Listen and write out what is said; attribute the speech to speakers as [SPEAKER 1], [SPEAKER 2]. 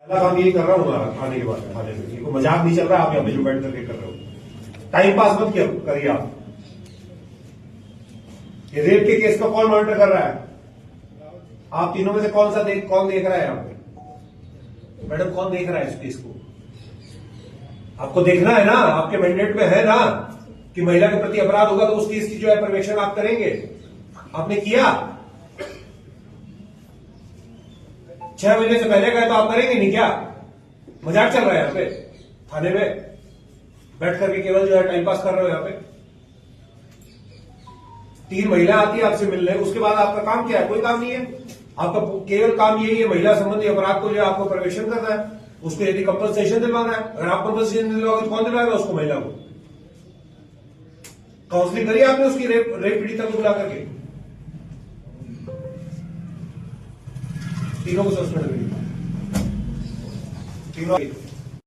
[SPEAKER 1] पहला काम यही कर रहा हूँ खाने के बाद खाने में, ये कोई मजाक नहीं चल रहा। आप यहाँ पे जो बैठ करके कर रहे हो, टाइम पास मत करिए आप। ये रेप के केस को कौन मॉनिटर कर रहा है? आप तीनों में से कौन देख रहा है यहाँ पे? मैडम कौन देख रहा है इस केस को? आपको देखना है ना, आपके मैंडेट में है ना कि महिला के प्रति अपराध होगा तो उस केस की जो है पर्यवेक्षण आप करेंगे। आपने किया? 6 महीने से पहले गए तो आप करेंगे नहीं क्या? मजाक चल रहा है यहाँ पे थाने में बैठ करके केवल जो है टाइम पास कर रहे हो यहाँ पे। 3 महिला आती है आपसे मिलने, उसके बाद आपका काम क्या है? कोई काम नहीं है आपका। केवल काम यही है महिला संबंधी अपराध को जो आपको पर्यवेक्षण करना है, उसको यदि कंपनसेशन दिलवाना है। अगर आप कंपनसेशन दिलवाओगे तो कौन दिलवाएगा उसको? महिला को। काउंसलिंग करिए आपने उसकी रेप पीड़िता को बुला करके। तीनों को सस्पेंड करिए, तीनों।